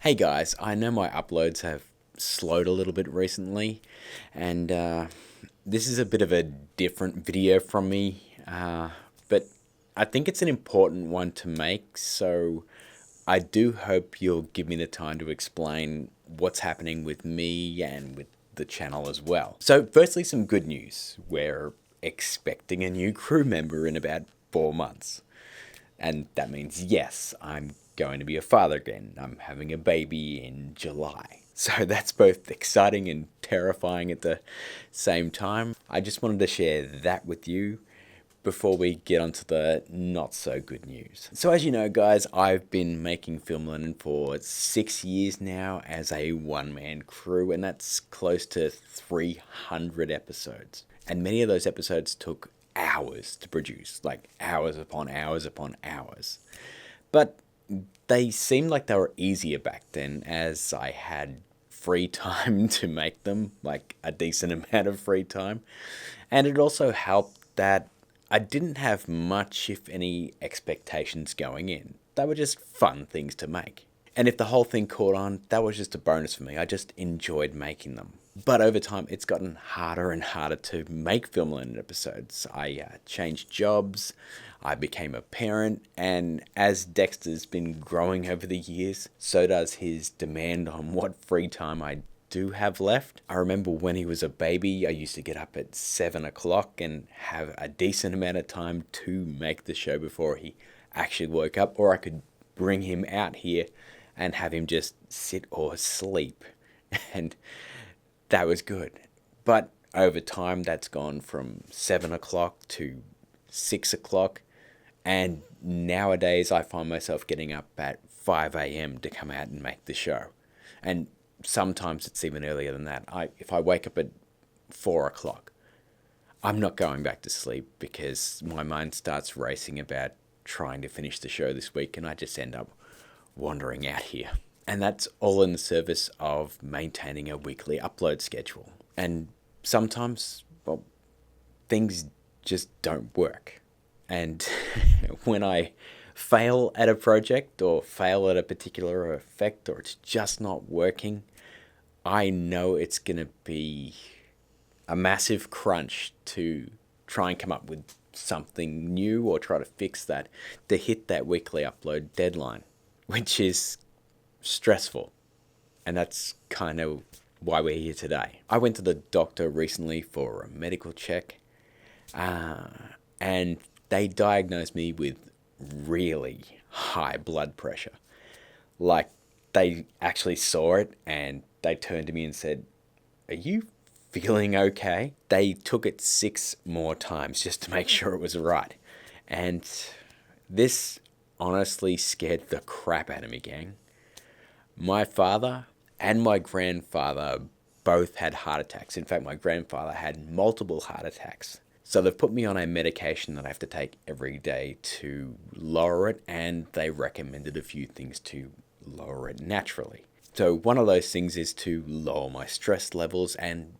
Hey guys, I know my uploads have slowed a little bit recently, and this is a bit of a different video from me, but I think it's an important one to make, so I do hope you'll give me the time to explain what's happening with me and with the channel as well. So firstly, some good news. We're expecting a new crew member in about 4 months. And that means, yes, I'm going to be a father again. I'm having a baby in July. So that's both exciting and terrifying at the same time. I just wanted to share that with you before we get onto the not so good news. So as you know, guys, I've been making Film Learning for 6 years now as a one-man crew, and that's close to 300 episodes. And many of those episodes took hours to produce, like hours upon hours upon hours. But they seemed like they were easier back then, as I had free time to make them, like a decent amount of free time. And it also helped that I didn't have much, if any, expectations going in. They were just fun things to make. And if the whole thing caught on, that was just a bonus for me. I just enjoyed making them. But over time, it's gotten harder and harder to make Film Learning episodes. I changed jobs, I became a parent, and as Dexter's been growing over the years, so does his demand on what free time I do have left. I remember when he was a baby, I used to get up at 7 o'clock and have a decent amount of time to make the show before he actually woke up, or I could bring him out here and have him just sit or sleep. And that was good. But over time, that's gone from 7 o'clock to 6 o'clock. And nowadays, I find myself getting up at 5 a.m. to come out and make the show. And sometimes it's even earlier than that. If I wake up at 4 o'clock, I'm not going back to sleep because my mind starts racing about trying to finish the show this week, and I just end up wandering out here. And that's all in the service of maintaining a weekly upload schedule. And sometimes, well, things just don't work. And when I fail at a project or fail at a particular effect, or it's just not working, I know it's going to be a massive crunch to try and come up with something new or try to fix that to hit that weekly upload deadline, which is stressful. And that's kind of why we're here today. I went to the doctor recently for a medical check, and they diagnosed me with really high blood pressure. Like, they actually saw it and they turned to me and said, "Are you feeling okay?" They took it 6 more times just to make sure it was right. And this honestly scared the crap out of me, gang. My father and my grandfather both had heart attacks. In fact, my grandfather had multiple heart attacks. So they've put me on a medication that I have to take every day to lower it, and they recommended a few things to lower it naturally. So one of those things is to lower my stress levels and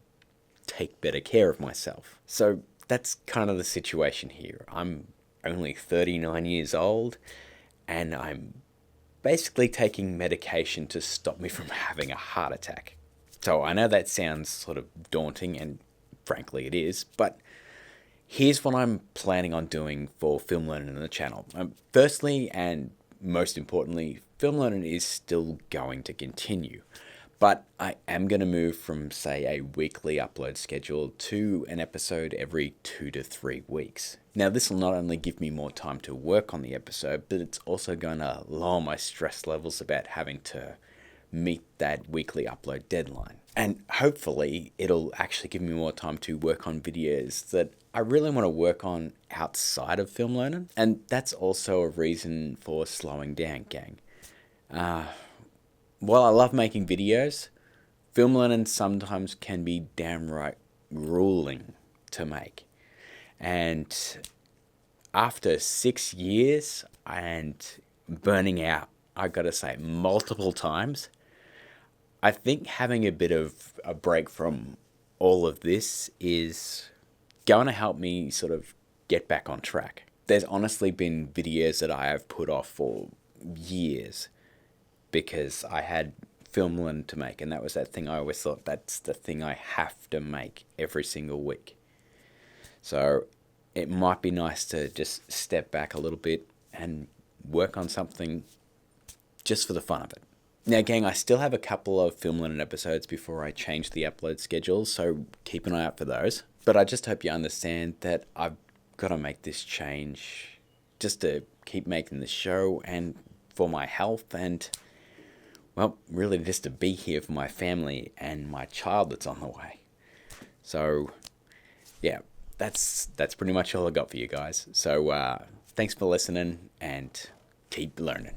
take better care of myself. So that's kind of the situation here. I'm only 39 years old, and I'm basically taking medication to stop me from having a heart attack. So I know that sounds sort of daunting, and frankly it is, but here's what I'm planning on doing for Film Learning on the channel. Firstly, and most importantly, Film Learning is still going to continue, but I am going to move from, say, a weekly upload schedule to an episode every 2 to 3 weeks. Now, this will not only give me more time to work on the episode, but it's also going to lower my stress levels about having to meet that weekly upload deadline. And hopefully, it'll actually give me more time to work on videos that I really want to work on outside of Film Learning. And that's also a reason for slowing down, gang. While I love making videos, Film Learning sometimes can be downright grueling to make. And after 6 years and burning out, I gotta say, multiple times, I think having a bit of a break from all of this is going to help me sort of get back on track. There's honestly been videos that I have put off for years because I had film learn to make, and that was that thing I always thought that's the thing I have to make every single week. So it might be nice to just step back a little bit and work on something just for the fun of it. Now, gang, I still have a couple of Film Learning episodes before I change the upload schedule, so keep an eye out for those. But I just hope you understand that I've got to make this change just to keep making the show and for my health and, well, really just to be here for my family and my child that's on the way. So, yeah, that's pretty much all I got for you guys. So, thanks for listening and keep learning.